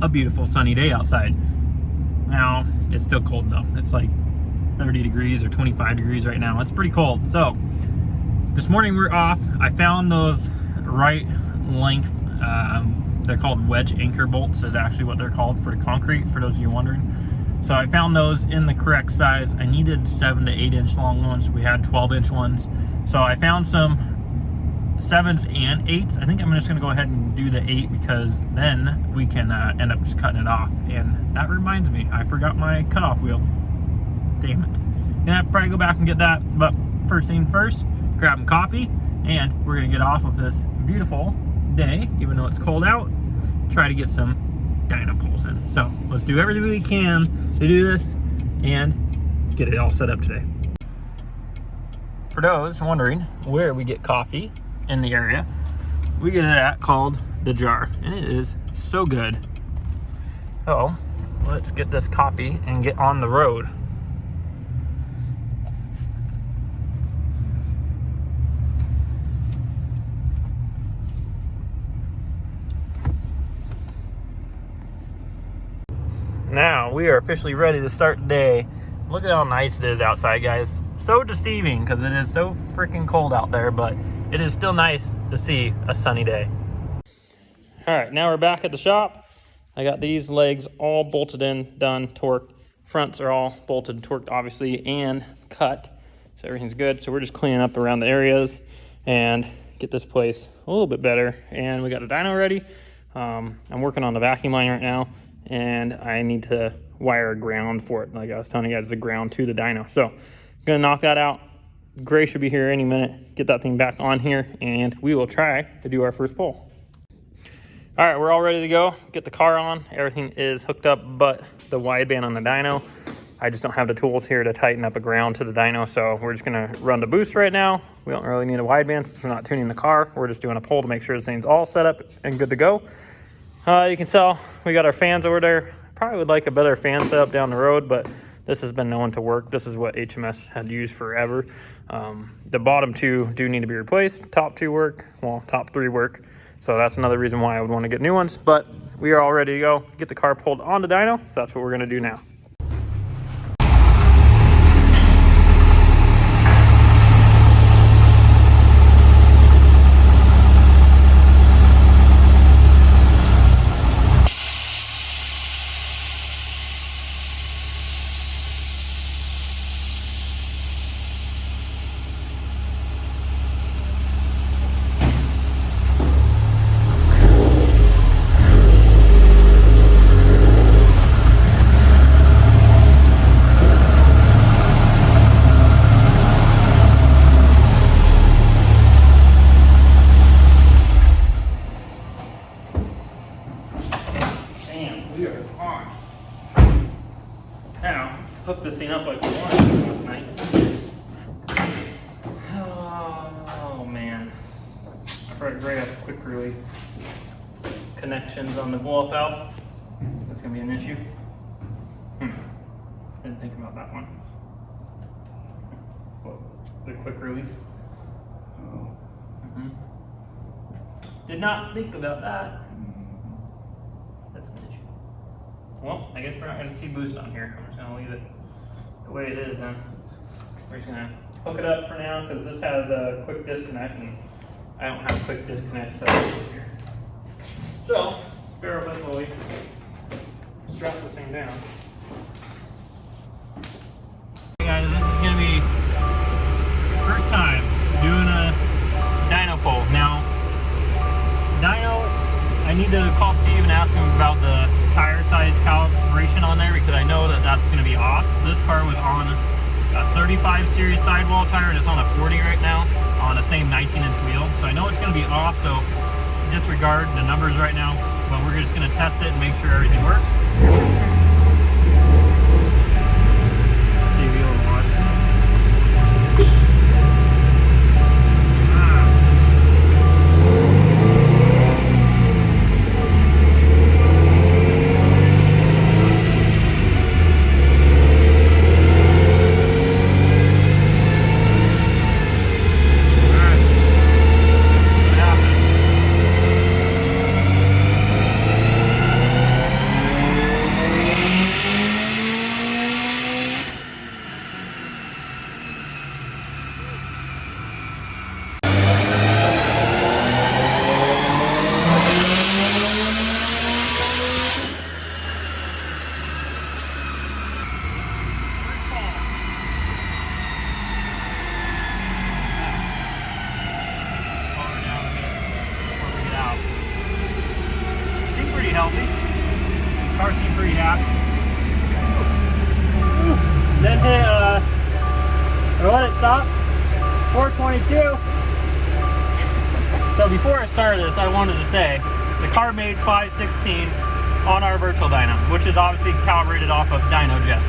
A beautiful sunny day outside. Now it's still cold though. It's like 30 degrees or 25 degrees right now. It's pretty cold. So this morning we're off. I found those right length, they're called wedge anchor bolts is actually what they're called for the concrete, for those of you wondering. So I found those in the correct size. I needed 7 to 8 inch long ones. We had 12-inch ones. So I found some 7s and 8s. I think I'm just gonna go ahead and do the 8 because then we can end up just cutting it off. And that reminds me, I forgot my cutoff wheel. Damn it. Gonna have to probably go back and get that. But first thing first, grab some coffee, and we're gonna get off of this beautiful day, even though it's cold out, try to get some dyno pulls in. So let's do everything we can to do this and get it all set up today. For those wondering where we get coffee in the area, we get it at called The Jar, and it is so good. So let's get this coffee and get on the road. Now we are officially ready to start the day. Look at how nice it is outside, guys. So deceiving because it is so freaking cold out there, but it is still nice to see a sunny day. All right, now we're back at the shop. I got these legs all bolted in, done, torqued. Fronts are all bolted, torqued, obviously, and cut. So everything's good. So we're just cleaning up around the areas and get this place a little bit better. And we got a dyno ready. I'm working on the vacuum line right now, and I need to wire a ground for it. Like I was telling you guys, the ground to the dyno. So I'm gonna knock that out. Gray should be here any minute. Get that thing back on here, and we will try to do our first pull. All right, we're all ready to go. Get the car on. Everything is hooked up but the wideband on the dyno. I just don't have the tools here to tighten up a ground to the dyno, so we're just gonna run the boost right now. We don't really need a wideband since we're not tuning the car. We're just doing a pull to make sure this thing's all set up and good to go. You can tell we got our fans over there. Probably would like a better fan setup down the road, but this has been known to work. This is what HMS had used forever. The bottom two do need to be replaced. Top two work, well, top three work. So that's another reason why I would want to get new ones, but we are all ready to go. Get the car pulled on the dyno, so that's what we're gonna do now. Now, hook this thing up like we wanted last night. Oh man. I forgot to grab a quick release connections on the blow-off valve. That's gonna be an issue. Didn't think about that one. What, the quick release? Did not think about that. That's an issue. Well, I guess we're not going to see boost on here. I'm just going to leave it the way it is then. We're just going to hook it up for now because this has a quick disconnect and I don't have a quick disconnect set up here. So, bear with us while we strap this thing down. Hey guys, this is going to be first time doing a dyno pull. Now, dyno, I need to call Steve and ask him about the tire size calibration on there because I know that that's going to be off. This car was on a 35 series sidewall tire and it's on a 40 right now on the same 19-inch wheel. So I know it's going to be off, so disregard the numbers right now, but we're just going to test it and make sure everything works. See if you'll watch. healthy. Car seemed pretty happy. Then hit, or let it stop. 422. So before I started this, I wanted to say the car made 516 on our virtual dyno, which is obviously calibrated off of Dyno jet.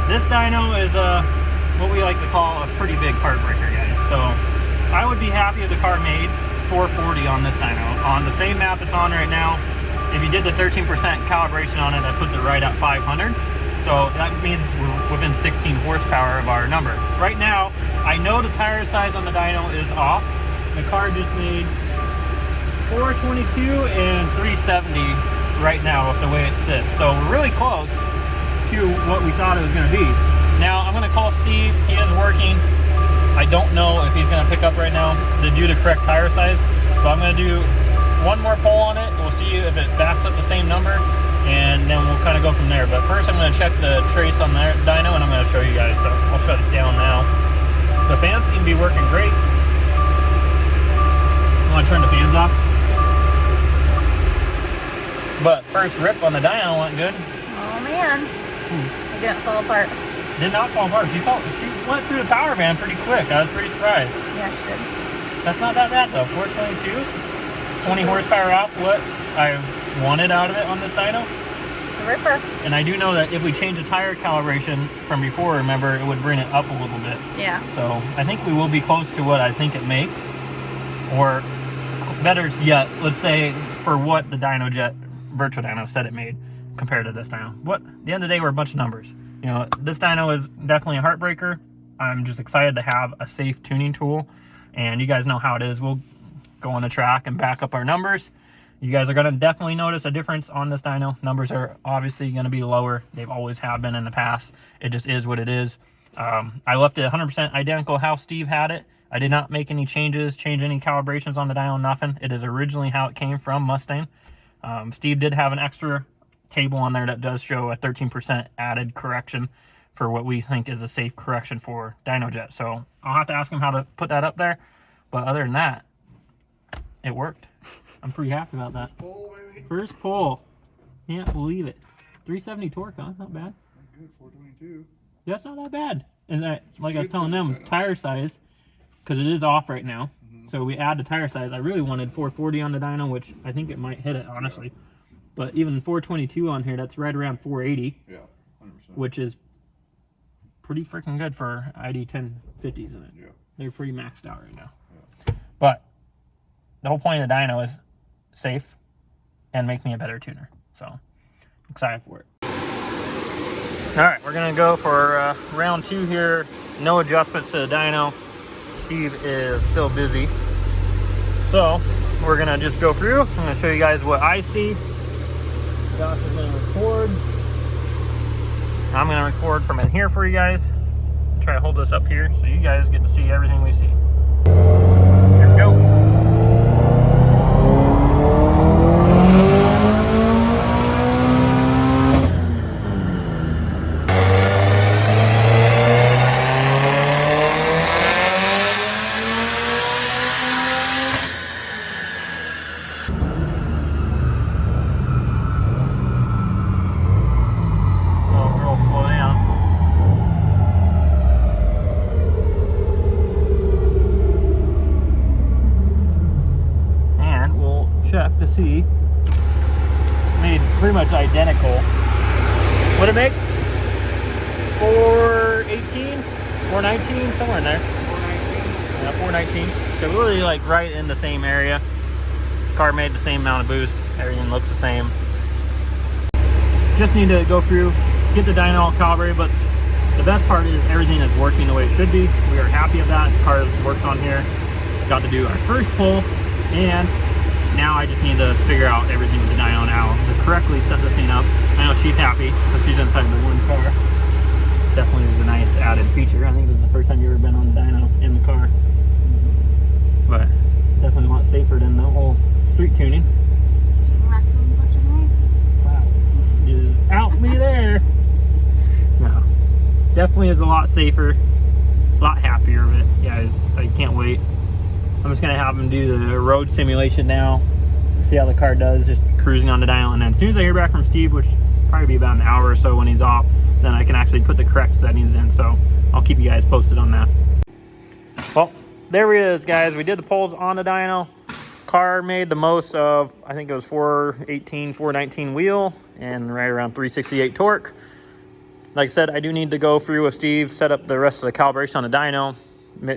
This dyno is what we like to call a pretty big heartbreaker, guys. So I would be happy if the car made 440 on this dyno. On the same map it's on right now, if you did the 13% calibration on it, that puts it right at 500. So that means we're within 16 horsepower of our number. Right now, I know the tire size on the dyno is off. The car just made 422 and 370 right now with the way it sits. So we're really close to what we thought it was going to be. Now I'm going to call Steve. He is working. I don't know if he's going to pick up right now to do the correct tire size, but I'm going to do one more pull on it. We'll see if it backs up the same number, and then we'll kind of go from there. But first I'm going to check the trace on the dyno, and I'm going to show you guys. So I'll shut it down now. The fans seem to be working great. I want to turn the fans off. But first rip on the dyno went good. Oh man. It didn't fall apart. Did not fall apart. She went through the power band pretty quick. I was pretty surprised. Yeah, she did. That's not that bad though. 422. 20 horsepower off what I wanted out of it on this dyno. It's a ripper. And I do know that if we change the tire calibration from before, remember, it would bring it up a little bit. Yeah. So I think we will be close to what I think it makes. Or better yet, let's say for what the Dyno Jet virtual dyno said it made compared to this dyno. At the end of the day, we're a bunch of numbers. You know, this dyno is definitely a heartbreaker. I'm just excited to have a safe tuning tool, and you guys know how it is. We'll go on the track and back up our numbers. You guys are going to definitely notice a difference on this dyno. Numbers are obviously going to be lower. They've always have been in the past. It just is what it is. I left it 100% identical how Steve had it. I did not make any changes, change any calibrations on the dyno, nothing. It is originally how it came from Mustang. Steve did have an extra table on there that does show a 13% added correction for what we think is a safe correction for Dyno Jet. So I'll have to ask him how to put that up there. But other than that, it worked. I'm pretty happy about that. First pull. Can't believe it. 370 torque, huh? Not bad. Good, 422. That's not that bad. And that, like I was telling them, tire size, because it is off right now. So we add the tire size. I really wanted 440 on the dyno, which I think it might hit it, honestly. Yeah. But even 422 on here, that's right around 480. Yeah, 100%. Which is pretty freaking good for ID 1050s in it. Yeah. They're pretty maxed out right now. Yeah. But the whole point of the dyno is safe and make me a better tuner. So I'm excited for it. All right, we're going to go for round 2 here. No adjustments to the dyno. Steve is still busy, so we're gonna just go through. I'm gonna show you guys what I see. Josh is gonna record. I'm gonna record from in here for you guys. Try to hold this up here so you guys get to see everything we see. Here we go. Check to see. Made pretty much identical. What did it make? 418, 419, somewhere in there. 419. Yeah, 419. So really like right in the same area. Car made the same amount of boost. Everything looks the same. Just need to go through, get the dyno all calibrated, but the best part is everything is working the way it should be. We are happy of that. The car works on here. Got to do our first pull, and now I just need to figure out everything with the dyno now to correctly set this thing up. I know she's happy because she's inside the one car. Definitely is a nice added feature. I think this is the first time you've ever been on the dyno in the car. But definitely a lot safer than the whole street tuning. Wow. Just out me there. No. Definitely is a lot safer. A lot happier of it. Guys, I can't wait. I'm just gonna have them do the road simulation now, see how the car does, just cruising on the dyno. And then as soon as I hear back from Steve, which probably be about an hour or so when he's off, then I can actually put the correct settings in. So I'll keep you guys posted on that. Well, there it is, guys. We did the pulls on the dyno. Car made the most of, I think it was 418, 419 wheel and right around 368 torque. Like I said, I do need to go through with Steve, set up the rest of the calibration on the dyno.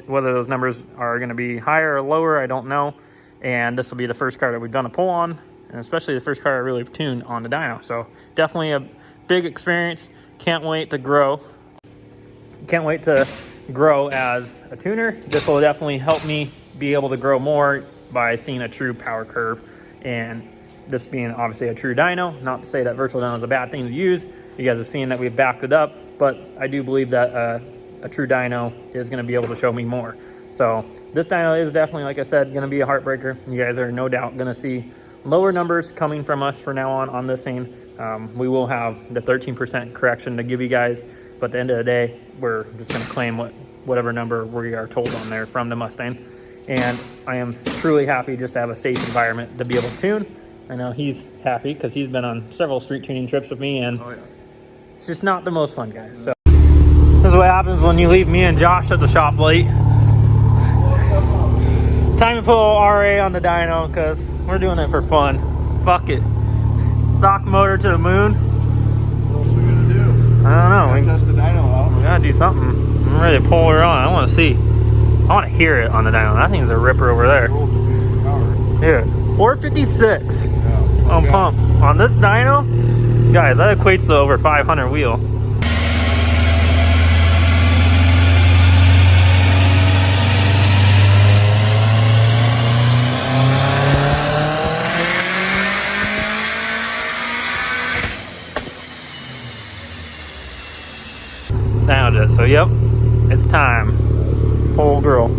Whether those numbers are going to be higher or lower, I don't know. And this will be the first car that we've done a pull on, and especially the first car I really tuned on the dyno. So definitely a big experience. Can't wait to grow. Can't wait to grow as a tuner. This will definitely help me be able to grow more by seeing a true power curve, and this being obviously a true dyno. Not to say that virtual dyno is a bad thing to use. You guys have seen that we've backed it up, but I do believe that a true dyno is going to be able to show me more. So this dyno is definitely, like I said, going to be a heartbreaker. You guys are no doubt going to see lower numbers coming from us from now on this thing. We will have the 13% correction to give you guys, but at the end of the day, we're just going to claim whatever number we are told on there from the Mustang. And I am truly happy just to have a safe environment to be able to tune. I know he's happy because he's been on several street tuning trips with me, and it's just not the most fun, guys. So this is what happens when you leave me and Josh at the shop late. Time to put a little RA on the dyno because we're doing it for fun. Fuck it. Stock motor to the moon. What else are we gonna do? I don't know. We test the dyno out. We gotta do something. I'm ready to pull her on. I want to see. I want to hear it on the dyno. That thing's a ripper over there. Yeah, 456 on pump. On this dyno, guys, that equates to over 500 wheel. Nailed it. So, yep, it's time. Pull girl.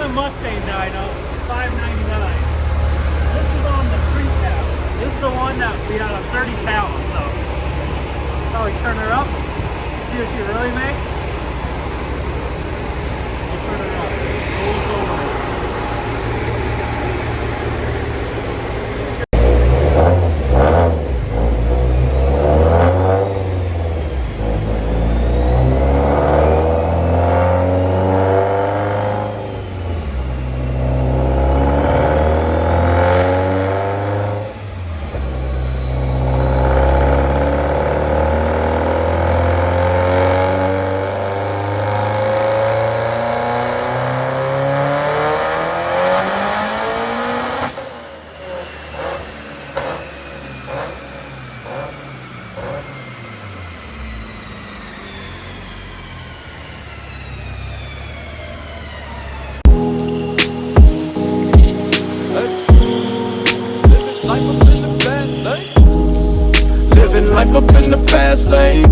Mustang dyno, $599. This is on the street tab. This is the one that we had a 30 pounds, so probably turn her up, see what she really makes. We'll turn her up. Living life up in the fast lane.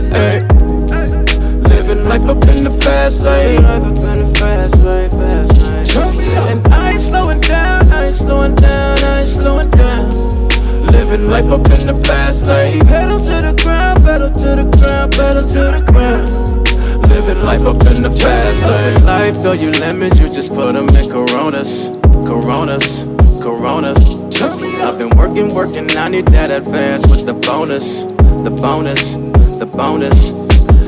Hey. Living life up in the fast lane. And I ain't slowing down, I ain't slowing down, I ain't slowing down. Living life up in the fast lane. Pedal to the ground, pedal to the ground, pedal to the ground. Living life up in the fast lane. Life, throw you lemons, you just put them in Coronas. Coronas, Coronas. I've been working, I need that advance with the bonus. The bonus, the bonus.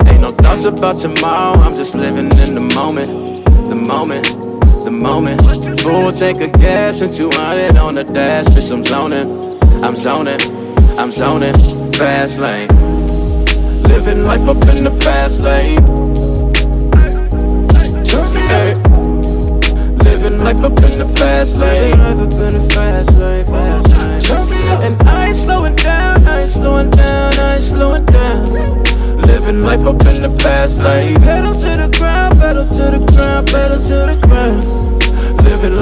Ain't no thoughts about tomorrow, I'm just living in the moment. The moment, the moment. Full tank of gas and 200 on the dash. Bitch, I'm zoning, I'm zoning, I'm zoning. Fast lane. Living life up in the fast lane. Hey. Living life up in the fast lane. And I ain't slowing down, I ain't slowing down, I ain't slowing down. Living life up in the fast lane. Pedal to the ground, pedal to the ground, pedal to the ground. Living